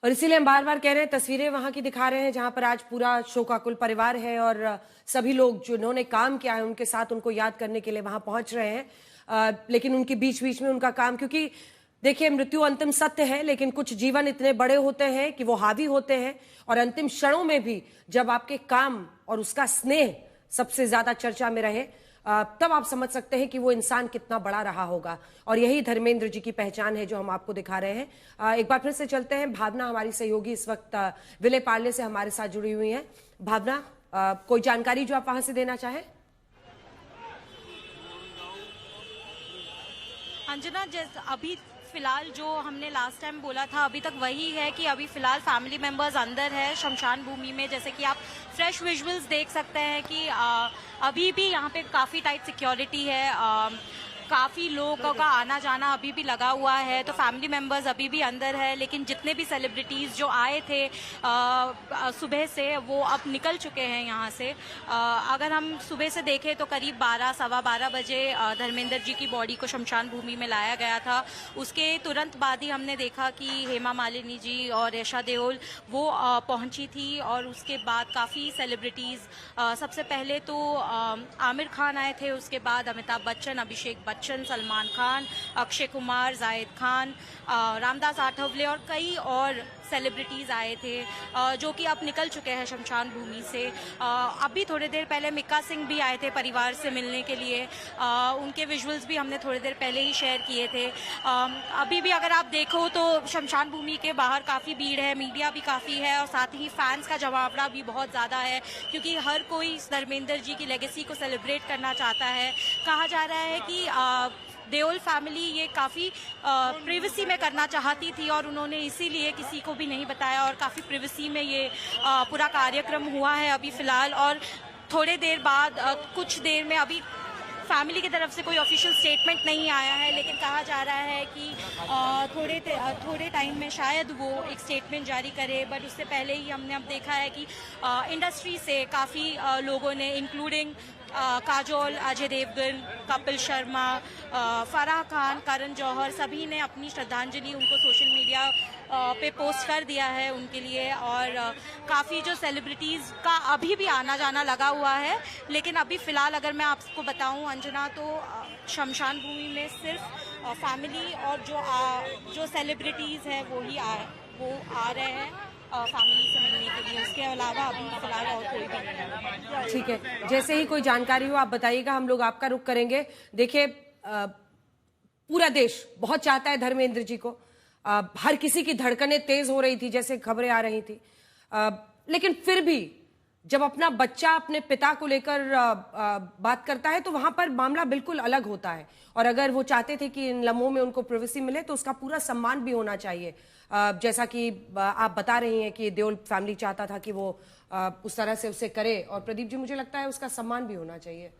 और इसीलिए हम बार बार कह रहे हैं, तस्वीरें वहां की दिखा रहे हैं जहां पर आज पूरा शोकाकुल परिवार है और सभी लोग जिन्होंने काम किया है उनके साथ उनको याद करने के लिए वहां पहुंच रहे हैं। लेकिन उनके बीच बीच में उनका काम, क्योंकि देखिए मृत्यु अंतिम सत्य है, लेकिन कुछ जीवन इतने बड़े होते हैं कि वो हावी होते हैं और अंतिम क्षणों में भी जब आपके काम और उसका स्नेह सबसे ज्यादा चर्चा में रहे, तब आप समझ सकते हैं कि वो इंसान कितना बड़ा रहा होगा। और यही धर्मेंद्र जी की पहचान है जो हम आपको दिखा रहे हैं। एक बार फिर से चलते हैं। भावना हमारी सहयोगी इस वक्त विले पार्ले से हमारे साथ जुड़ी हुई हैं। भावना, कोई जानकारी जो आप वहां से देना चाहें? अंजना, जैसे अभी फिलहाल जो हमने लास्ट टाइम बोला था अभी तक वही है कि अभी फिलहाल फैमिली मेंबर्स अंदर है शमशान भूमि में। जैसे कि आप फ्रेश विजुअल्स देख सकते हैं कि अभी भी यहाँ पे काफ़ी टाइट सिक्योरिटी है, काफ़ी लोगों का आना जाना अभी भी लगा हुआ है। तो फैमिली मेंबर्स अभी भी अंदर है, लेकिन जितने भी सेलिब्रिटीज़ जो आए थे सुबह से वो अब निकल चुके हैं यहाँ से। अगर हम सुबह से देखें तो करीब 12-12:15 बजे धर्मेंद्र जी की बॉडी को शमशान भूमि में लाया गया था। उसके तुरंत बाद ही हमने देखा कि हेमा मालिनी जी और यशा देओल वो पहुँची थी और उसके बाद काफ़ी सेलिब्रिटीज़, सबसे पहले तो आमिर खान आए थे, उसके बाद अमिताभ बच्चन, अभिषेक बच्चन, सलमान खान, अक्षय कुमार, जाहिद खान, रामदास आठवले और कई और सेलिब्रिटीज़ आए थे जो कि अब निकल चुके हैं शमशान भूमि से। अभी थोड़ी देर पहले मिक्का सिंह भी आए थे परिवार से मिलने के लिए, उनके विजुअल्स भी हमने थोड़ी देर पहले ही शेयर किए थे। अभी भी अगर आप देखो तो शमशान भूमि के बाहर काफ़ी भीड़ है, मीडिया भी काफ़ी है और साथ ही फैंस का जमावड़ा भी बहुत ज़्यादा है, क्योंकि हर कोई धर्मेंद्र जी की लेगेसी को सेलिब्रेट करना चाहता है। कहा जा रहा है कि देओल फैमिली ये काफ़ी प्रिवेसी में करना चाहती थी और उन्होंने इसीलिए किसी को भी नहीं बताया और काफ़ी प्रिवेसी में ये पूरा कार्यक्रम हुआ है अभी फ़िलहाल। और थोड़े देर बाद कुछ देर में, अभी फैमिली की तरफ से कोई ऑफिशियल स्टेटमेंट नहीं आया है, लेकिन कहा जा रहा है कि थोड़े टाइम में शायद वो एक स्टेटमेंट जारी करे। बट उससे पहले ही हमने अब देखा है कि इंडस्ट्री से काफ़ी लोगों ने, इंक्लूडिंग काजोल, अजय देवगन, कपिल शर्मा, फराह खान, करण जौहर, सभी ने अपनी श्रद्धांजलि उनको सोशल मीडिया पे पोस्ट कर दिया है उनके लिए। और काफ़ी जो सेलिब्रिटीज़ का अभी भी आना जाना लगा हुआ है, लेकिन अभी फ़िलहाल अगर मैं आपको बताऊं अंजना, तो शमशान भूमि में सिर्फ फैमिली और जो सेलिब्रिटीज़ हैं वो आ रहे हैं फैमिली से मिलने के लिए। उसके अलावा अभी फिलहाल और कोई भी नहीं है। ठीक है, जैसे ही कोई जानकारी हो आप बताइएगा, हम लोग आपका रुख करेंगे। देखिए पूरा देश बहुत चाहता है धर्मेंद्र जी को, हर किसी की धड़कनें तेज हो रही थी जैसे खबरें आ रही थी, लेकिन फिर भी जब अपना बच्चा अपने पिता को लेकर बात करता है तो वहां पर मामला बिल्कुल अलग होता है। और अगर वो चाहते थे कि इन लम्हों में उनको प्राइवेसी मिले तो उसका पूरा सम्मान भी होना चाहिए। जैसा कि आप बता रही हैं कि देओल फैमिली चाहता था कि वो उस तरह से उसे करे, और प्रदीप जी मुझे लगता है उसका सम्मान भी होना चाहिए।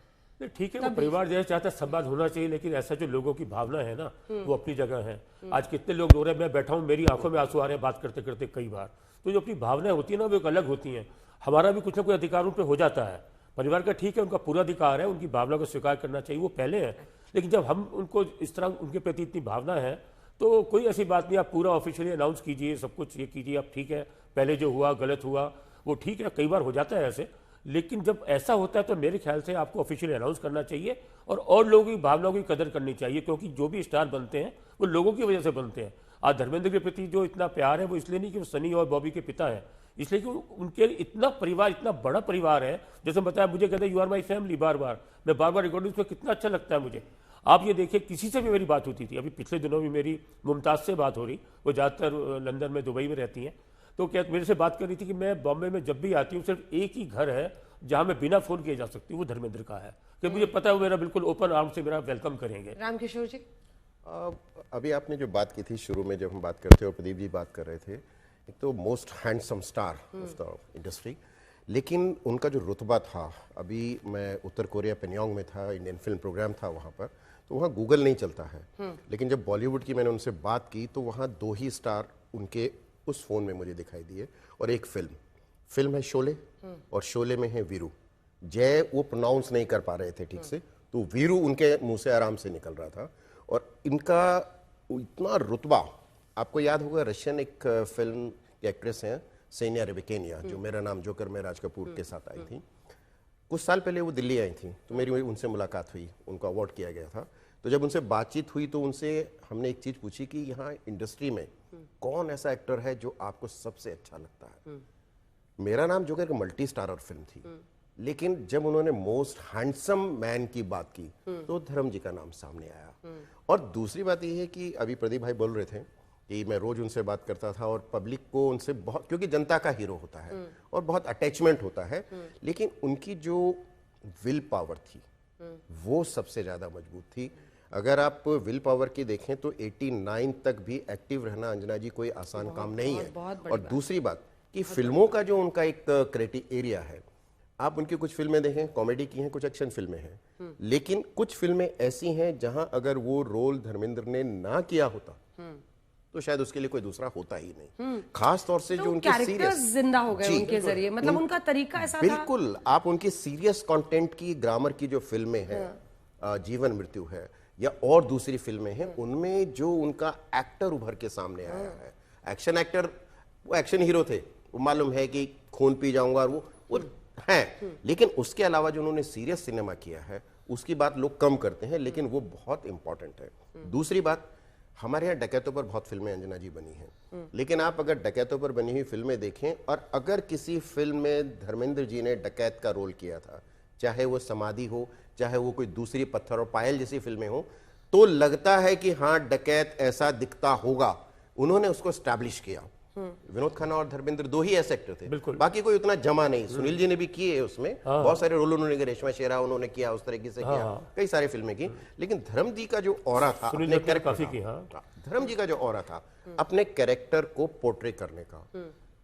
ठीक है, वो परिवार जैसे चाहता है सम्मान होना चाहिए, लेकिन ऐसा जो लोगों की भावना है ना वो अपनी जगह है। आज कितने लोग रो रहे हैं, मैं बैठा हूँ, मेरी आंखों में आंसू आ रहे हैं बात करते करते कई बार। तो जो अपनी भावनाएं होती है ना वो एक अलग होती हैं। हमारा भी कुछ ना कुछ अधिकार उन पर हो जाता है। परिवार का ठीक है, उनका पूरा अधिकार है, उनकी भावना को स्वीकार करना चाहिए, वो पहले है। लेकिन जब हम उनको इस तरह उनके प्रति इतनी भावना है तो कोई ऐसी बात नहीं, आप पूरा ऑफिशियली अनाउंस कीजिए, सब कुछ ये कीजिए, आप ठीक है, पहले जो हुआ गलत हुआ वो ठीक है, कई बार हो जाता है ऐसे। लेकिन जब ऐसा होता है तो मेरे ख्याल से आपको ऑफिशियली अनाउंस करना चाहिए और लोगों की भावनाओं की कदर करनी चाहिए, क्योंकि जो भी स्टार बनते हैं वो लोगों की वजह से बनते हैं। आज धर्मेंद्र के प्रति जो इतना प्यार है वो इसलिए नहीं कि वो सनी और बॉबी के पिता हैं, इसलिए कि उनके इतना परिवार, इतना बड़ा परिवार है। जैसे बताया, मुझे कहते हैं यू आर माई फैमिली, बार बार मैं बार बार रिकॉर्डिंग पे कितना अच्छा लगता है मुझे। आप ये देखिए, किसी से भी मेरी बात होती थी, अभी पिछले दिनों भी मेरी मुमताज़ से बात हो रही, वो ज़्यादातर लंदन में, दुबई में रहती हैं, तो क्या मेरे से बात कर रही थी कि मैं बॉम्बे में जब भी आती हूँ सिर्फ एक ही घर है जहां मैं बिना फोन किए जा सकती हूँ, वो धर्मेंद्र का है, कि मुझे पता है वो मेरा बिल्कुल ओपन आर्म से मेरा वेलकम करेंगे। रामकिशोर जी, अभी आपने जो बात की थी शुरू में जब हम बात करते और प्रदीप जी बात कर रहे थे, एक तो most handsome star of the industry, लेकिन उनका जो रुतबा था, अभी मैं उत्तर कोरिया पेन्योंग में था, इंडियन फिल्म प्रोग्राम था वहाँ पर, तो वहाँ गूगल नहीं चलता है। लेकिन जब बॉलीवुड की मैंने उनसे बात की तो वहाँ 2 ही स्टार उनके उस फोन में मुझे दिखाई दिए, और एक फिल्म है शोले, और शोले में है वीरू। जय वो प्रोनाउंस नहीं कर पा रहे थे ठीक से, तो वीरू उनके मुंह से आराम से निकल रहा था। और इनका इतना रुतबा, आपको याद होगा रशियन एक फिल्म की एक्ट्रेस हैं सेनिया रेबेकेनिया, जो मेरा नाम जोकर में राज कपूर के साथ आई थी। कुछ साल पहले वो दिल्ली आई थी, तो मेरी उनसे मुलाकात हुई, उनको अवार्ड किया गया था। तो जब उनसे बातचीत हुई तो उनसे हमने एक चीज़ पूछी कि यहाँ इंडस्ट्री में कौन ऐसा एक्टर है जो आपको सबसे अच्छा लगता है। मेरा नाम जोकर एक मल्टी स्टारर फिल्म थी, लेकिन जब उन्होंने मोस्ट हैंडसम मैन की बात की तो धर्म जी का नाम सामने आया। और दूसरी बात यह है कि अभी प्रदीप भाई बोल रहे थे कि मैं रोज उनसे बात करता था और पब्लिक को उनसे बहुत, क्योंकि जनता का हीरो होता है और बहुत अटैचमेंट होता है, लेकिन उनकी जो विल पावर थी वो सबसे ज्यादा मजबूत थी। अगर आप विल पावर की देखें तो 89 तक भी एक्टिव रहना अंजना जी कोई आसान काम नहीं है। और दूसरी बात कि फिल्मों का जो उनका एक क्राइटेरिया है, आप उनकी कुछ फिल्में देखें, कॉमेडी की हैं, कुछ एक्शन फिल्में हैं, लेकिन कुछ फिल्में ऐसी हैं जहां अगर वो रोल धर्मेंद्र ने ना किया होता तो शायद उसके लिए कोई दूसरा होता ही नहीं। खास तौर से तो जो उनके कैरेक्टर्स जिंदा हो गए उनके जरिए, मतलब उनका तरीका ऐसा था। बिल्कुल, आप उनकी सीरियस कंटेंट की, ग्रामर की जो फिल्में हैं, जीवन मृत्यु है या और दूसरी फिल्में हैं, उनमें जो उनका एक्टर उभर के सामने आया है। एक्शन एक्टर, वो एक्शन हीरो थे, वो मालूम है कि खून पी जाऊंगा, और वो हैं, लेकिन उसके अलावा जो उन्होंने सीरियस सिनेमा किया है उसकी बात लोग कम करते हैं, लेकिन वो बहुत इंपॉर्टेंट है। दूसरी बात, हमारे यहाँ डकैतों पर बहुत फिल्में अंजना जी बनी हैं, लेकिन आप अगर डकैतों पर बनी हुई फिल्में देखें और अगर किसी फिल्म में धर्मेंद्र जी ने डकैत का रोल किया था, चाहे वो समाधि हो, चाहे वो कोई दूसरी पत्थर और पायल जैसी फिल्में हो, तो लगता है कि हाँ डकैत ऐसा दिखता होगा। उन्होंने उसको स्टैब्लिश किया। विनोद खन्ना और धर्मेंद्र दो ही ऐसे एक्टर थे, बाकी कोई उतना जमा नहीं। सुनील जी ने भी किए उसमें, बहुत सारे रोल उन्होंने किए, रेशमा शेरा उन्होंने किया, उस तरीके से किया, कई सारी फिल्में की। लेकिन धर्म जी का जो ऑरा था, अपने कैरेक्टर, धर्म जी का जो ऑरा था अपने कैरेक्टर को पोर्ट्रे करने का,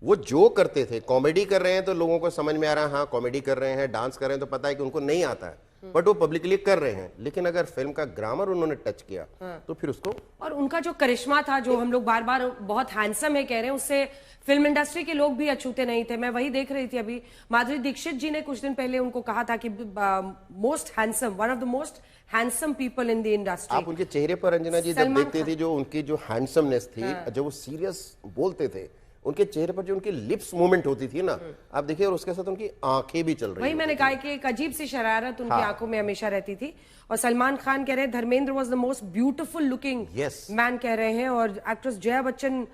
वो जो करते थे, कॉमेडी कर रहे हैं तो लोगों को समझ में आ रहा है, हाँ कॉमेडी कर रहे हैं, डांस कर रहे हैं तो पता है कि उनको नहीं आता है, बट वो पब्लिकली कर रहे हैं। लेकिन अगर फिल्म का ग्रामर उन्होंने टच किया तो फिर उसको, और उनका जो करिश्मा था, जो हम लोग बार बार बहुत हैंडसम है कह रहे हैं, उससे फिल्म इंडस्ट्री के लोग भी अछूते नहीं थे। मैं वही देख रही थी अभी, माधुरी दीक्षित जी ने कुछ दिन पहले उनको कहा था कि most handsome, one of the most handsome people in the industry. आप उनके चेहरे पर अंजना जी जब देखते थे, जो उनकी जो हैंडसमनेस थी, जब वो सीरियस बोलते थे, उनके चेहरे पर जो उनकी लिप्स मूवमेंट होती थी ना, आप देखिए, और उसके साथ उनकी आंखें भी चल रही, वही मैंने कहा कि एक अजीब सी शरारत उनकी आंखों में हमेशा रहती थी। और सलमान खान कह रहे हैं Dharmendra was the most beautiful looking man कह रहे हैं, और एक्ट्रेस जया बच्चन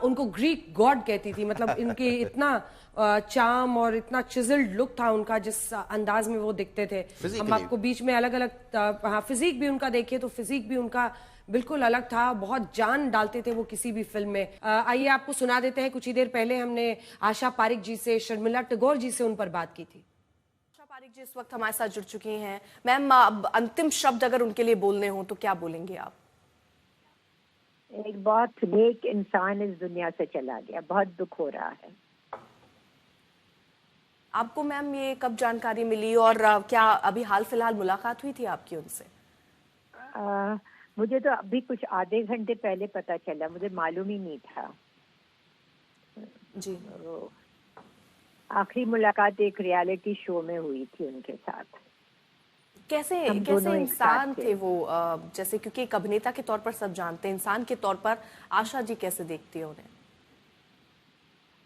उनको ग्रीक गॉड कहती थी। मतलब इनके इतना चार्म और इतना चिजल्ड लुक था उनका, जिस अंदाज में वो दिखते थे। हम आपको बीच में अलग अलग फिजिक भी उनका देखिए तो फिजिक भी उनका बिल्कुल अलग था, बहुत जान डालते थे वो किसी भी फिल्म में। आइए आपको सुना देते हैं, कुछ ही देर पहले हमने आशा पारिक जी से, शर्मिला टैगोर जी से उन पर बात की थी। आशा पारिक जी इस वक्त हमारे साथ जुड़ चुकी हैं। मैम, अब अंतिम शब्द अगर उनके लिए बोलने हो तो क्या बोलेंगे आप? एक बहुत नेक इंसान इस दुनिया से चला गया, बहुत दुख हो रहा है। आपको मैम ये कब जानकारी मिली, और क्या अभी हाल फिलहाल मुलाकात हुई थी आपकी उनसे? मुझे तो अभी कुछ आधे घंटे पहले पता चला, मुझे मालूम ही नहीं था जी। आखिरी मुलाकात एक रियलिटी शो में हुई थी उनके साथ। कैसे इंसान थे वो, जैसे क्योंकि एक अभिनेता के तौर पर सब जानते हैं, इंसान के तौर पर आशा जी कैसे देखती है उन्हें?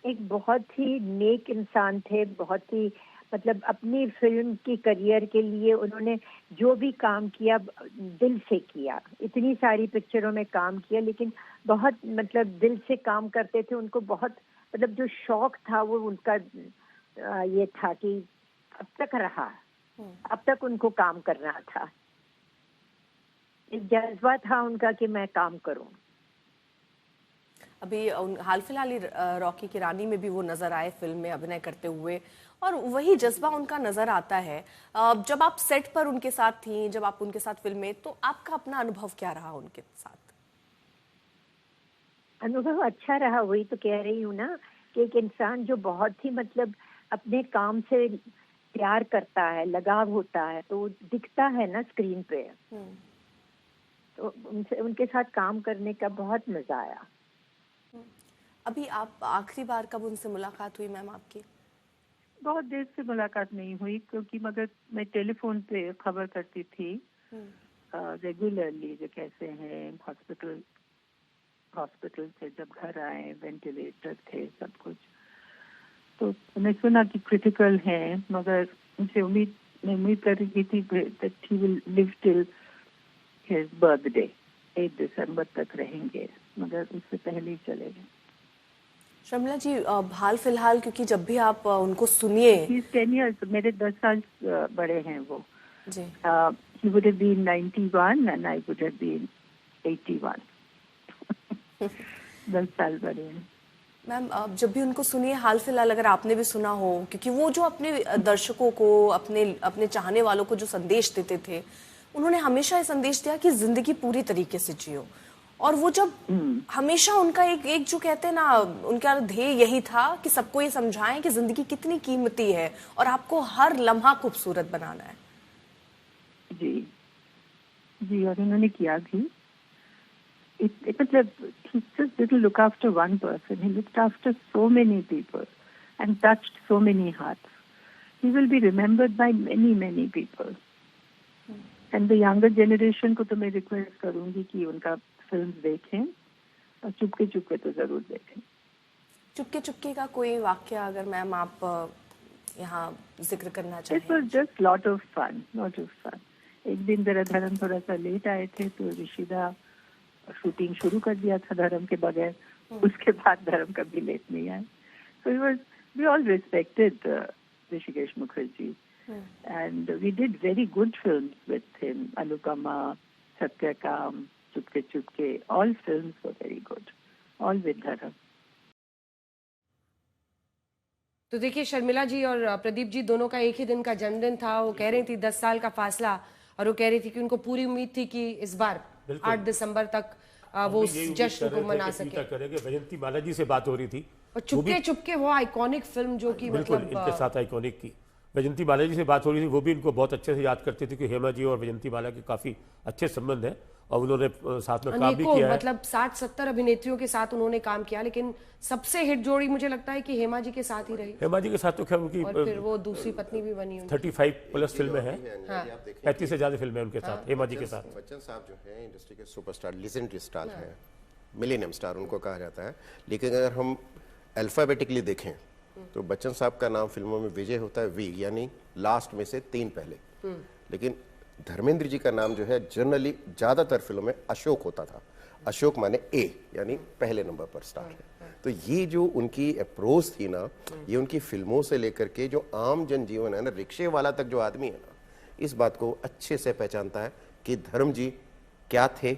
एक बहुत ही नेक इंसान थे, बहुत ही, मतलब अपनी फिल्म की करियर के लिए उन्होंने जो भी काम किया दिल से किया। इतनी सारी पिक्चरों में काम किया, लेकिन बहुत मतलब दिल से काम करते थे। उनको बहुत मतलब जो शौक था वो उनका ये था कि अब तक रहा, अब तक उनको काम करना था, एक जज्बा था उनका कि मैं काम करूं। अभी हाल फिलहाल ही रॉकी की रानी में भी वो नजर आए फिल्म में अभिनय करते हुए, और वही जज्बा उनका नजर आता है। जब आप सेट पर उनके साथ थी, जब आप उनके साथ फिल्म में, तो आपका अपना अनुभव क्या रहा उनके साथ? अनुभव अच्छा रहा, वही तो कह रही हूँ ना कि एक इंसान जो बहुत ही मतलब अपने काम से प्यार करता है, लगाव होता है, तो दिखता है ना स्क्रीन पे। तो उनके साथ काम करने का बहुत मजा आया। अभी आप आखिरी बार कब उनसे मुलाकात हुई मैम आपकी? बहुत देर से मुलाकात नहीं हुई, क्योंकि मगर मैं टेलीफोन पे खबर करती थी रेगुलरली, जो कैसे हैं हॉस्पिटल हॉस्पिटल थे, जब घर आए वेंटिलेटर थे, सब कुछ। तो मैंने सुना कि क्रिटिकल है, मगर मुझे मैं उम्मीद कर रही थी that he will live till his birthday, 8 दिसंबर तक रहेंगे, मगर उससे पहले ही चले गए। शर्मिला जी, हाल फिलहाल क्योंकि जब भी आप उनको सुनिए, 10 years, मेरे 10 साल बड़े हैं वो जी he would have been 91 and I would have been 81 10 साल बड़े हैं। मैम, आप जब भी उनको सुनिए, हाल फिलहाल अगर आपने भी सुना हो, क्योंकि वो जो अपने दर्शकों को, अपने चाहने वालों को जो संदेश देते थे, उन्होंने हमेशा ये संदेश दिया कि जिंदगी पूरी तरीके से जियो। और वो जब हमेशा उनका एक जो कहते हैं ना, उनका ध्येय यही था कि सबको ये समझाएं कि जिंदगी कितनी कीमती है और आपको हर लम्हा खूबसूरत बनाना है। जी जी, और उन्होंने किया भी। मतलब he just didn't look after one person, he looked after so many people and touched so many hearts. He will be remembered by many people. And the younger generation को तो मैं रिक्वेस्ट करूंगी कि उनका फिल्म देखें और चुपके चुपके तो जरूर देखें। चुपके चुपके का कोई वाक्य अगर मैम आप यहाँ जिक्र करना चाहें? It was just lot of fun. एक दिन जरा धर्म थोड़ा सा लेट आए थे तो ऋषिदा शूटिंग शुरू कर दिया था धर्म के बगैर, उसके बाद धर्म कभी लेट नहीं आए। So we all respected Rishikesh Mukherjee and we did very good films with him. Anupama, Satyakam, Chupke Chupke, all films were very good, all with Dharam. तो देखिए, शर्मिला जी और प्रदीप जी दोनों का एक ही दिन का जन्मदिन था। वो कह रही थी 10 साल का फासला, और वो कह रही थी कि उनको पूरी उम्मीद थी कि इस बार 8 दिसंबर तक वो उस जश्न को मना सके। वैजयंती माला जी से बात हो रही थी, और चुपके चुपके वो आइकॉनिक फिल्म जो कि बिल्कुल मतलब इनके साथ आइकॉनिक की वैजयंती माला जी से बात हो रही थी, वो भी इनको बहुत अच्छे से याद करते थे कि हेमा जी और वैजयंती माला के काफी अच्छे संबंध हैं और उन्होंने साथ में काम भी किया है। मतलब 60-70 अभिनेत्रियों के साथ उन्होंने काम किया, लेकिन सबसे हिट जोड़ी मुझे लगता है कि हेमा जी के साथ ही रही। हेमा जी के साथ तो खैर उनकी और फिर वो दूसरी पत्नी भी बनी उनकी। 35+ फिल्में हैं, 35 से ज्यादा फिल्में उनके साथ, हेमा जी के साथ। बच्चन साहब जो हैं इंडस्ट्री के सुपरस्टार, लीजेंडरी स्टार हैं, मिलेनियम स्टार उनको कहा जाता है। लेकिन अगर हम अल्फाबेटिकली देखें तो बच्चन साहब का नाम फिल्मों में विजय होता है, वी यानी लास्ट में से 3 पहले। लेकिन धर्मेंद्र जी का नाम जो है जनरली ज्यादातर फिल्मों में अशोक होता था। अशोक माने ए यानी पहले नंबर पर स्टार है। तो ये जो उनकी अप्रोच थी ना, ये उनकी फिल्मों से लेकर के जो आम जनजीवन है ना, रिक्शे वाला तक जो आदमी है ना, इस बात को अच्छे से पहचानता है कि धर्म जी क्या थे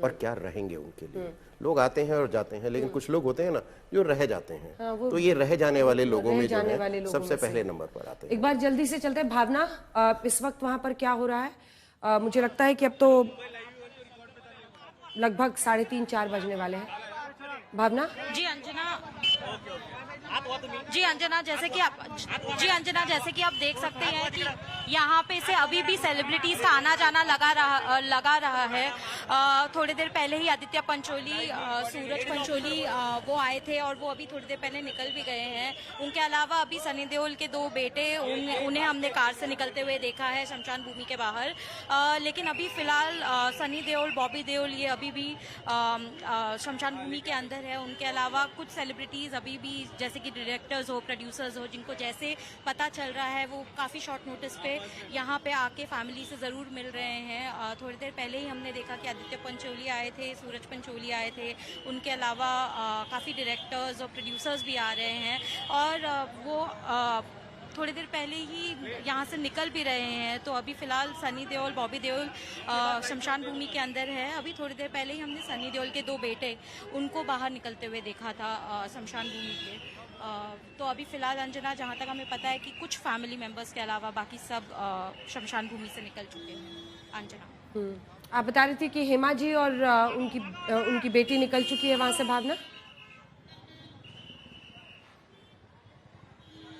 और क्या रहेंगे उनके लिए। लोग आते हैं और जाते हैं, लेकिन कुछ लोग होते हैं ना जो रह जाते हैं। तो ये रह जाने वाले लोगों में जो है सबसे पहले नंबर पर आते हैं। एक बार जल्दी से चलते हैं भावना, इस वक्त वहां पर क्या हो रहा है? मुझे लगता है कि अब तो लगभग 3:30-4 बजने वाले हैं। भावना जी अंजना, जैसे कि आप देख सकते हैं कि यहाँ पे से अभी भी सेलिब्रिटीज का आना जाना लगा रहा है। थोड़ी देर पहले ही आदित्य पंचोली, सूरज पंचोली वो आए थे और वो अभी थोड़ी देर पहले निकल भी गए हैं। उनके अलावा अभी सनी देओल के 2 बेटे, उन्हें हमने कार से निकलते हुए देखा है शमशान भूमि के बाहर। लेकिन अभी फिलहाल सनी देओल, बॉबी देओल ये अभी भी शमशान भूमि के अंदर है। उनके अलावा कुछ सेलिब्रिटीज अभी भी, जैसे कि डायरेक्टर्स हो, प्रोड्यूसर्स हो, जिनको जैसे पता चल रहा है वो काफ़ी शॉर्ट नोटिस पे यहाँ पे आके फैमिली से ज़रूर मिल रहे हैं। थोड़ी देर पहले ही हमने देखा कि आदित्य पंचोली आए थे, सूरज पंचोली आए थे। उनके अलावा काफ़ी डायरेक्टर्स और प्रोड्यूसर्स भी आ रहे हैं और वो थोड़ी देर पहले ही यहाँ से निकल भी रहे हैं। तो अभी फ़िलहाल सनी देओल, बॉबी देओल शमशान भूमि के अंदर है। अभी थोड़ी देर पहले ही हमने सनी देओल के 2 बेटे, उनको बाहर निकलते हुए देखा था शमशान भूमि के। तो अभी फ़िलहाल अंजना, जहाँ तक हमें पता है कि कुछ फैमिली मेम्बर्स के अलावा बाकी सब शमशान भूमि से निकल चुके हैं। अंजना, आप बता रही थी कि हेमा जी और उनकी बेटी निकल चुकी है वहाँ से। भावना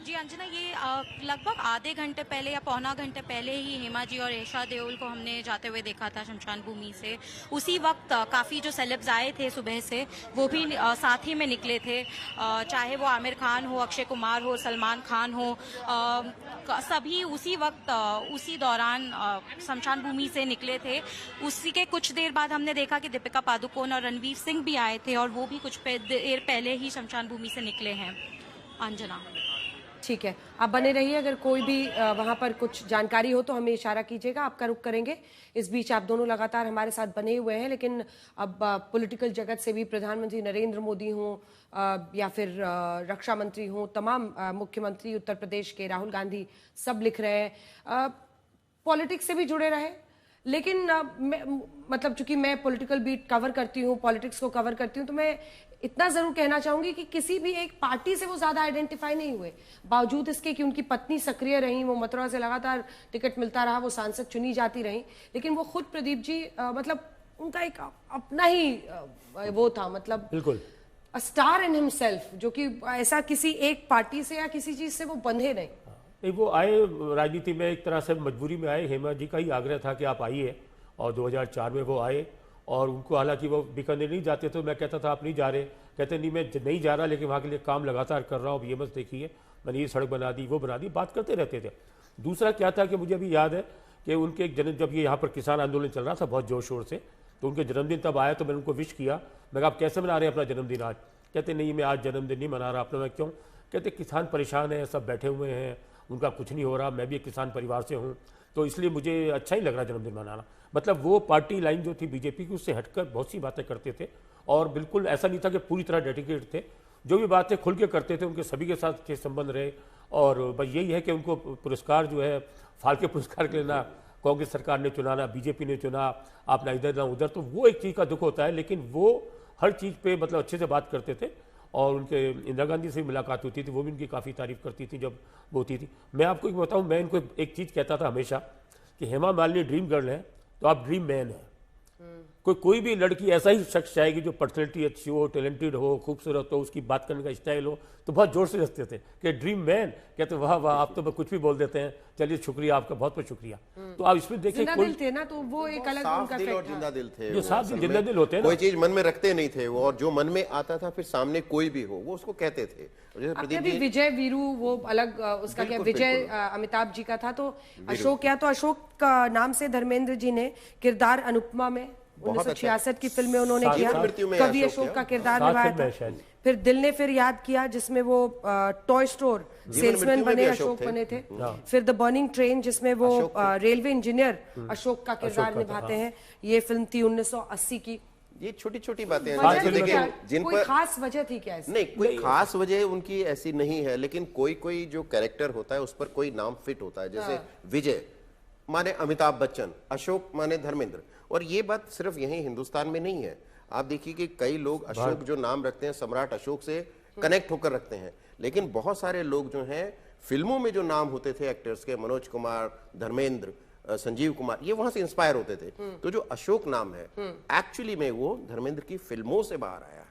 जी अंजना, ये लगभग आधे घंटे पहले या पौना घंटे पहले ही हेमा जी और ईशा देओल को हमने जाते हुए देखा था शमशान भूमि से। उसी वक्त काफ़ी जो सेलेब्स आए थे सुबह से, वो भी साथ ही में निकले थे। चाहे वो आमिर खान हो, अक्षय कुमार हो, सलमान खान हो, सभी उसी वक्त उसी दौरान शमशान भूमि से निकले थे। उसी के कुछ देर बाद हमने देखा कि दीपिका पादुकोण और रणवीर सिंह भी आए थे और वो भी कुछ देर पहले ही शमशान भूमि से निकले हैं। अंजना, ठीक है, आप बने रहिए। अगर कोई भी वहां पर कुछ जानकारी हो तो हमें इशारा कीजिएगा, आपका रुख करेंगे। इस बीच आप दोनों लगातार हमारे साथ बने हुए हैं, लेकिन अब पॉलिटिकल जगत से भी प्रधानमंत्री नरेंद्र मोदी हों या फिर रक्षा मंत्री हों, तमाम मुख्यमंत्री उत्तर प्रदेश के राहुल गांधी सब लिख रहे हैं पॉलिटिक्स से भी जुड़े रहे। लेकिन मतलब चूंकि मैं पॉलिटिकल बीट कवर करती हूँ, पॉलिटिक्स को कवर करती हूँ, तो मैं इतना जरूर कहना चाहूंगी कि किसी भी एक पार्टी से वो ज्यादा आइडेंटिफाई नहीं हुए, बावजूद इसके कि उनकी पत्नी सक्रिय रही, वो मथुरा से लगातार टिकट मिलता रहा, वो सांसद चुनी जाती रही, लेकिन वो खुद प्रदीप जी मतलब उनका एक अपना ही वो था, मतलब बिल्कुल स्टार इन हिमसेल्फ, जो कि ऐसा किसी एक पार्टी से या किसी चीज से वो बंधे नहीं। वो आए राजनीति में एक तरह से मजबूरी में आए। हेमा जी का ही आग्रह था कि आप आइए, और 2004 में वो आए। और उनको हालांकि वो बीकानेर नहीं जाते थे, मैं कहता था आप नहीं जा रहे, कहते नहीं मैं नहीं जा रहा, लेकिन वहाँ के लिए काम लगातार कर रहा हूँ, अब ये मत देखिए मैंने ये सड़क बना दी, वो बना दी, बात करते रहते थे। दूसरा क्या था कि मुझे अभी याद है कि उनके एक जन्म, जब ये यहाँ पर किसान आंदोलन चल रहा था बहुत जोर शोर से, तो उनके जन्मदिन तब आया, तो मैंने उनको विश किया। मैं कहा आप कैसे मना रहे हैं अपना जन्मदिन आज? कहते नहीं मैं आज जन्मदिन नहीं मना रहा अपना। मैं क्यों? कहते किसान परेशान है, सब बैठे हुए हैं, उनका कुछ नहीं हो रहा, मैं भी एक किसान परिवार से हूँ, तो इसलिए मुझे अच्छा ही लग रहा जन्मदिन मनाना। मतलब वो पार्टी लाइन जो थी बीजेपी की, उससे हटकर बहुत सी बातें करते थे, और बिल्कुल ऐसा नहीं था कि पूरी तरह डेडिकेट थे, जो भी बातें खुल के करते थे, उनके सभी के साथ अच्छे संबंध रहे। और बस यही है कि उनको पुरस्कार जो है फालके पुरस्कार के लिए ना कांग्रेस सरकार ने चुना, ना बीजेपी ने चुना, आप ना इधर ना उधर, तो वो एक चीज़ का दुख होता है। लेकिन वो हर चीज़ पे मतलब अच्छे से बात करते थे, और उनके इंदिरा गांधी से भी मुलाकात होती थी, वो भी उनकी काफ़ी तारीफ करती थी जब वो होती थी। मैं आपको एक बताऊं, मैं इनको एक चीज़ कहता था हमेशा कि हेमा मालिनी ड्रीम गर्ल है तो आप ड्रीम मैन है। कोई भी लड़की ऐसा ही शख्स चाहेगी जो पर्सनैलिटी अच्छी हो, टैलेंटेड हो, खूबसूरत हो, उसकी बात करने का स्टाइल हो, तो बहुत जोर से हंसते थे कि ड्रीम मैन। कहते वाह वाह आप तो कुछ भी बोल देते हैं, चलिए शुक्रिया आपका, बहुत बहुत शुक्रिया। तो आप इसमें देखिए जिंदा दिल थे ना, तो वो एक अलग उनका दिल और फैक्ट था। जिंदा दिल थे, जो साफ दिल जिंदा दिल होते हैं ना, कोई चीज मन में रखते नहीं थे वो, और जो मन में आता था फिर सामने कोई भी हो वो उसको कहते थे। जैसे प्रदीप भी जी, विजय वीरू वो अलग उसका क्या, विजय अमिताभ जी का था, तो अशोक क्या, तो अशोक का नाम से धर्मेंद्र जी ने किरदार अनुपमा में 1966 की फिल्म में उन्होंने किया, कवि अशोक का किरदार निभाया था। फिर दिल ने फिर याद किया जिसमें वो टॉय स्टोर सेल्समैन बने, अशोक बने थे। फिर द बर्निंग ट्रेन जिसमें वो रेलवे इंजीनियर अशोक का किरदार निभाते हैं। ये फिल्म थी 1980 की। ये छोटी छोटी बातें हैं जिन पर खास वजह थी क्या ऐसी? नहीं, कोई खास वजह उनकी ऐसी नहीं है, लेकिन कोई कोई जो कैरेक्टर होता है उस पर कोई नाम फिट होता है। जैसे विजय माने अमिताभ बच्चन, अशोक माने धर्मेंद्र। और ये बात सिर्फ यहीं हिंदुस्तान में नहीं है, आप देखिए कि कई लोग अशोक जो नाम रखते हैं सम्राट अशोक से कनेक्ट होकर रखते हैं, लेकिन बहुत सारे लोग जो हैं फिल्मों में जो नाम होते थे एक्टर्स के, मनोज कुमार, धर्मेंद्र, संजीव कुमार, ये वहां से इंस्पायर होते थे। तो जो अशोक नाम है एक्चुअली में वो धर्मेंद्र की फिल्मों से बाहर आया है।